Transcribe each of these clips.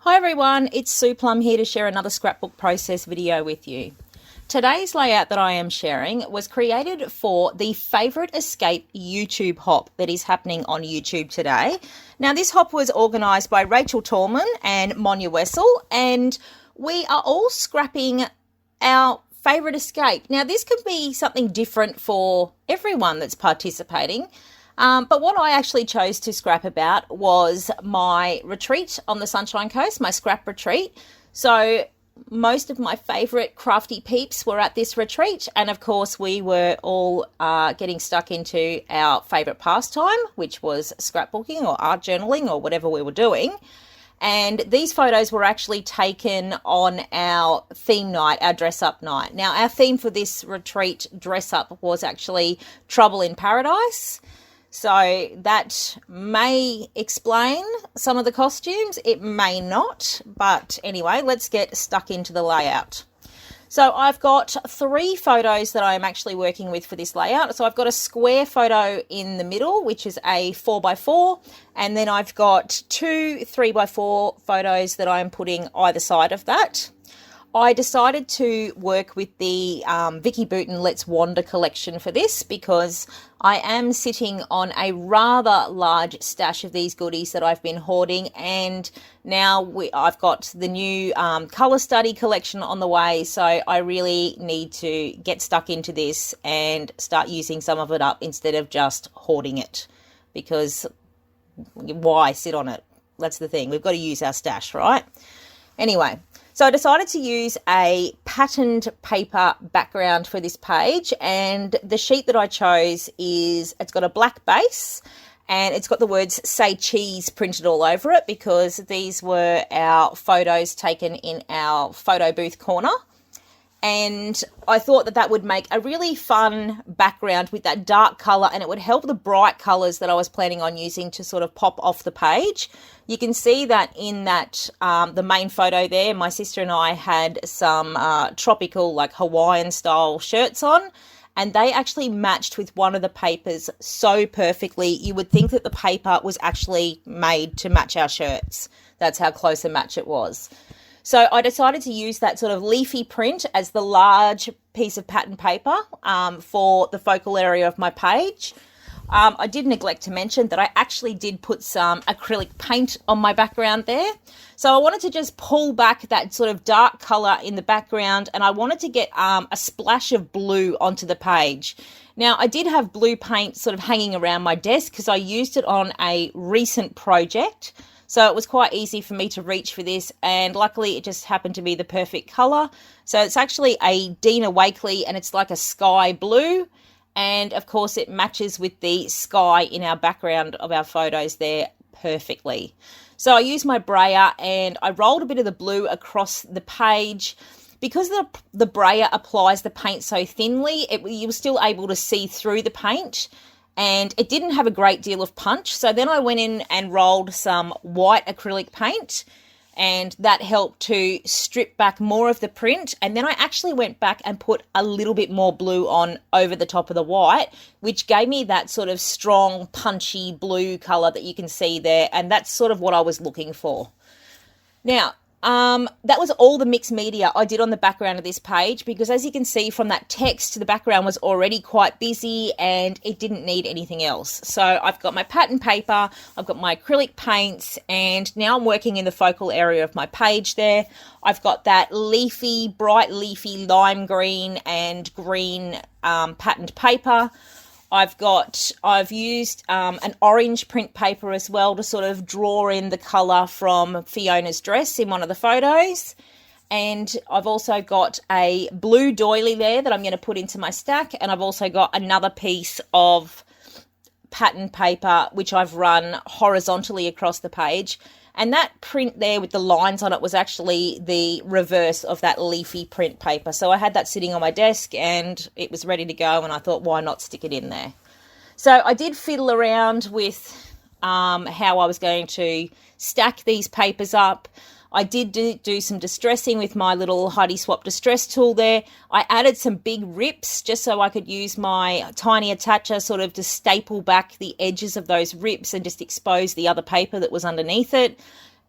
Hi everyone, it's Sue Plumb here to share another scrapbook process video with you. Today's layout that I am sharing was created for the Favourite Escape YouTube hop that is happening on YouTube today. Now this hop was organised by Rachel Tallman and Monya Wessel, and we are all scrapping our favourite escape. Now this could be something different for everyone that's participating. But what I actually chose to scrap about was my retreat on the Sunshine Coast, my scrap retreat. So most of my favourite crafty peeps were at this retreat, and of course we were all getting stuck into our favourite pastime, which was scrapbooking or art journaling or whatever we were doing. And these photos were actually taken on our theme night, our dress-up night. Now our theme for this retreat dress-up was actually Trouble in Paradise. So that may explain some of the costumes, it may not, but anyway, let's get stuck into the layout. So I've got 3 photos that I'm actually working with for this layout. So I've got a square photo in the middle, which is a 4x4, and then I've got 2 3x4 photos that I'm putting either side of that. I decided to work with the Vicki Boutin Let's Wander collection for this because I am sitting on a rather large stash of these goodies that I've been hoarding, and now I've got the new colour study collection on the way, so I really need to get stuck into this and start using some of it up instead of just hoarding it, because why sit on it? That's the thing, we've got to use our stash, right? Anyway, so I decided to use a patterned paper background for this page, and the sheet that I chose it's got a black base and it's got the words "Say Cheese" printed all over it because these were our photos taken in our photo booth corner. And I thought that that would make a really fun background with that dark colour, and it would help the bright colours that I was planning on using to sort of pop off the page. You can see that in that the main photo there, my sister and I had some tropical, like Hawaiian style shirts on, and they actually matched with one of the papers so perfectly. You would think that the paper was actually made to match our shirts. That's how close a match it was. So I decided to use that sort of leafy print as the large piece of pattern paper for the focal area of my page. I did neglect to mention that I actually did put some acrylic paint on my background there. So I wanted to just pull back that sort of dark colour in the background, and I wanted to get a splash of blue onto the page. Now, I did have blue paint sort of hanging around my desk because I used it on a recent project. So it was quite easy for me to reach for this, and luckily it just happened to be the perfect colour. So it's actually a Dina Wakley, and it's like a sky blue, and of course it matches with the sky in our background of our photos there perfectly. So I used my brayer and I rolled a bit of the blue across the page. Because the brayer applies the paint so thinly, you were still able to see through the paint, and it didn't have a great deal of punch. So then I went in and rolled some white acrylic paint, and that helped to strip back more of the print. And then I actually went back and put a little bit more blue on over the top of the white, which gave me that sort of strong, punchy blue colour that you can see there. And that's sort of what I was looking for. Now, that was all the mixed media I did on the background of this page, because as you can see from that text, the background was already quite busy and it didn't need anything else. So I've got my pattern paper, I've got my acrylic paints, and now I'm working in the focal area of my page there. I've got that leafy, bright leafy lime green and green patterned paper. I've used an orange print paper as well to sort of draw in the colour from Fiona's dress in one of the photos. And I've also got a blue doily there that I'm going to put into my stack. And I've also got another piece of pattern paper which I've run horizontally across the page. And that print there with the lines on it was actually the reverse of that leafy print paper. So I had that sitting on my desk and it was ready to go, and I thought, why not stick it in there? So I did fiddle around with how I was going to stack these papers up. I did do some distressing with my little Heidi Swap distress tool there. I added some big rips just so I could use my tiny attacher sort of to staple back the edges of those rips and just expose the other paper that was underneath it.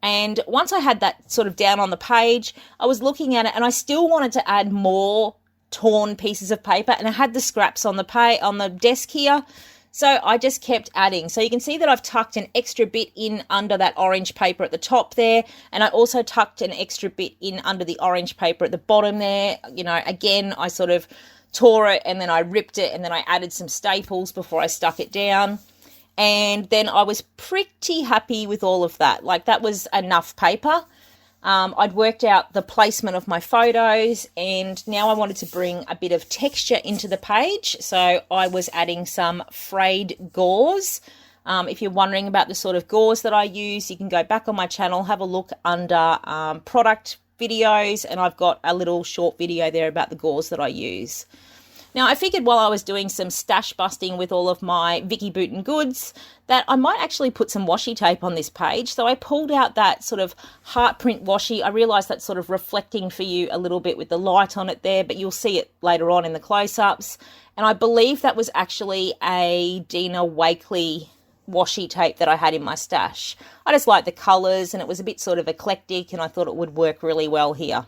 And once I had that sort of down on the page, I was looking at it and I still wanted to add more torn pieces of paper, and I had the scraps on the desk here. So I just kept adding. So you can see that I've tucked an extra bit in under that orange paper at the top there. And I also tucked an extra bit in under the orange paper at the bottom there. You know, again, I sort of tore it and then I ripped it and then I added some staples before I stuck it down. And then I was pretty happy with all of that. Like, that was enough paper. I'd worked out the placement of my photos, and now I wanted to bring a bit of texture into the page. So I was adding some frayed gauze. If you're wondering about the sort of gauze that I use, you can go back on my channel, have a look under product videos, and I've got a little short video there about the gauze that I use. Now, I figured while I was doing some stash busting with all of my Vicki Boutin goods that I might actually put some washi tape on this page. So I pulled out that sort of heart print washi. I realised that's sort of reflecting for you a little bit with the light on it there, but you'll see it later on in the close-ups. And I believe that was actually a Dina Wakley washi tape that I had in my stash. I just liked the colours, and it was a bit sort of eclectic, and I thought it would work really well here.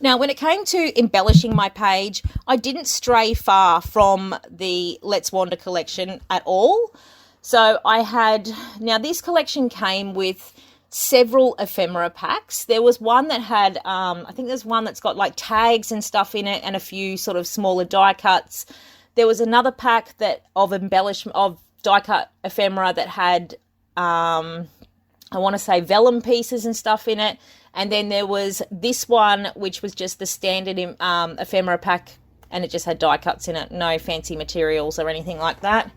Now, when it came to embellishing my page, I didn't stray far from the Let's Wander collection at all. So now this collection came with several ephemera packs. There was one that had, I think there's one that's got like tags and stuff in it and a few sort of smaller die cuts. There was another pack of die cut ephemera that had, I want to say vellum pieces and stuff in it. And then there was this one, which was just the standard ephemera pack, and it just had die cuts in it, no fancy materials or anything like that.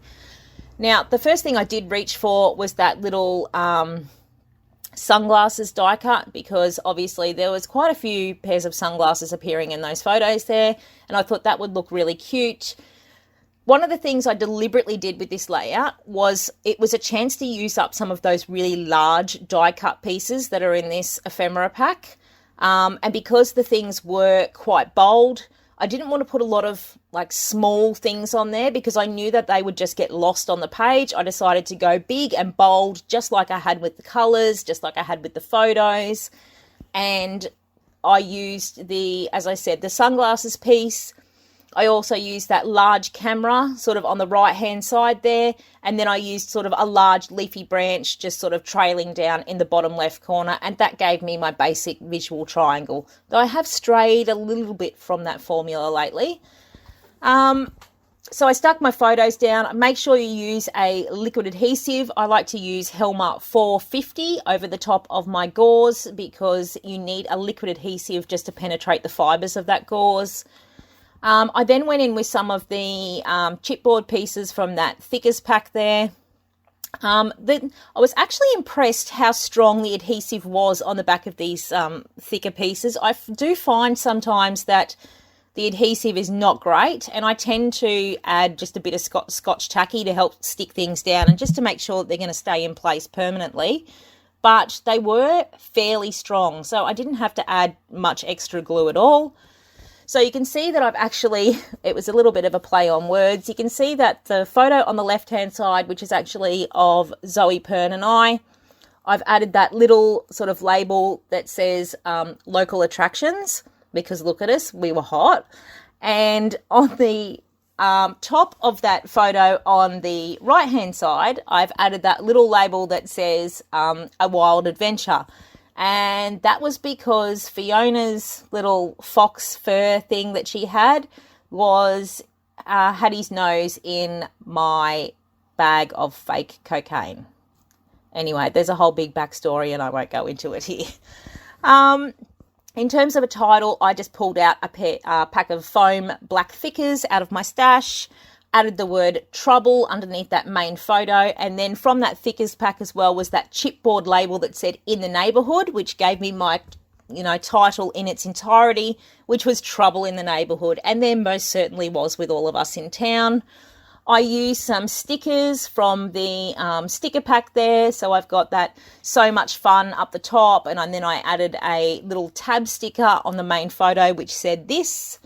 Now, the first thing I did reach for was that little sunglasses die cut, because obviously there was quite a few pairs of sunglasses appearing in those photos there, and I thought that would look really cute. One of the things I deliberately did with this layout was it was a chance to use up some of those really large die cut pieces that are in this ephemera pack. And because the things were quite bold, I didn't want to put a lot of like small things on there because I knew that they would just get lost on the page. I decided to go big and bold, just like I had with the colors, just like I had with the photos. And I used as I said, the sunglasses piece. I also used that large camera sort of on the right hand side there, and then I used sort of a large leafy branch just sort of trailing down in the bottom left corner, and that gave me my basic visual triangle, though I have strayed a little bit from that formula lately. So I stuck my photos down. Make sure you use a liquid adhesive. I like to use Helmer 450 over the top of my gauze because you need a liquid adhesive just to penetrate the fibres of that gauze. I then went in with some of the chipboard pieces from that thickers pack there. I was actually impressed how strong the adhesive was on the back of these thicker pieces. I do find sometimes that the adhesive is not great, and I tend to add just a bit of Scotch tacky to help stick things down and just to make sure that they're going to stay in place permanently. But they were fairly strong, so I didn't have to add much extra glue at all. So you can see that it was a little bit of a play on words. You can see that the photo on the left-hand side, which is actually of Zoe, Pern and I've added that little sort of label that says local attractions, because look at us, we were hot. And on the top of that photo on the right-hand side, I've added that little label that says a wild adventure. And that was because Fiona's little fox fur thing that she had had his nose in my bag of fake cocaine. Anyway, there's a whole big backstory and I won't go into it here. In terms of a title, I just pulled out a pack of foam black thickers out of my stash, added the word trouble underneath that main photo, and then from that thickers pack as well was that chipboard label that said in the neighbourhood, which gave me my title in its entirety, which was trouble in the neighbourhood, and there most certainly was with all of us in town. I used some stickers from the sticker pack there, so I've got that so much fun up the top, and then I added a little tab sticker on the main photo which said this,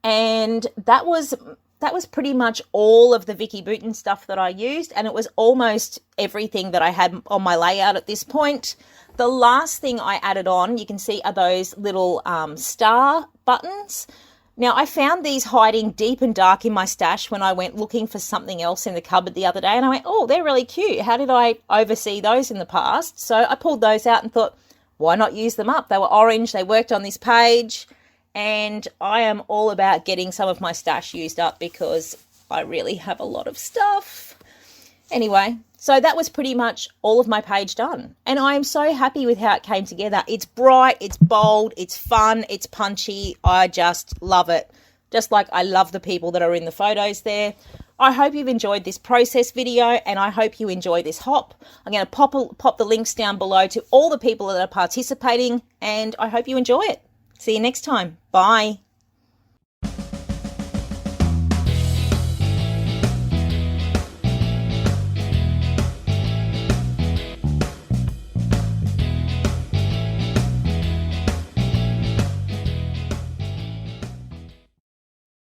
and that was that was pretty much all of the Vicki Boutin stuff that I used, and it was almost everything that I had on my layout at this point. The last thing I added on, you can see, are those little star buttons. Now, I found these hiding deep and dark in my stash when I went looking for something else in the cupboard the other day, and I went, oh, they're really cute. How did I oversee those in the past? So I pulled those out and thought, why not use them up? They were orange, they worked on this page, and I am all about getting some of my stash used up because I really have a lot of stuff. Anyway, so that was pretty much all of my page done. And I am so happy with how it came together. It's bright, it's bold, it's fun, it's punchy. I just love it. Just like I love the people that are in the photos there. I hope you've enjoyed this process video, and I hope you enjoy this hop. I'm going to pop the links down below to all the people that are participating, and I hope you enjoy it. See you next time. Bye.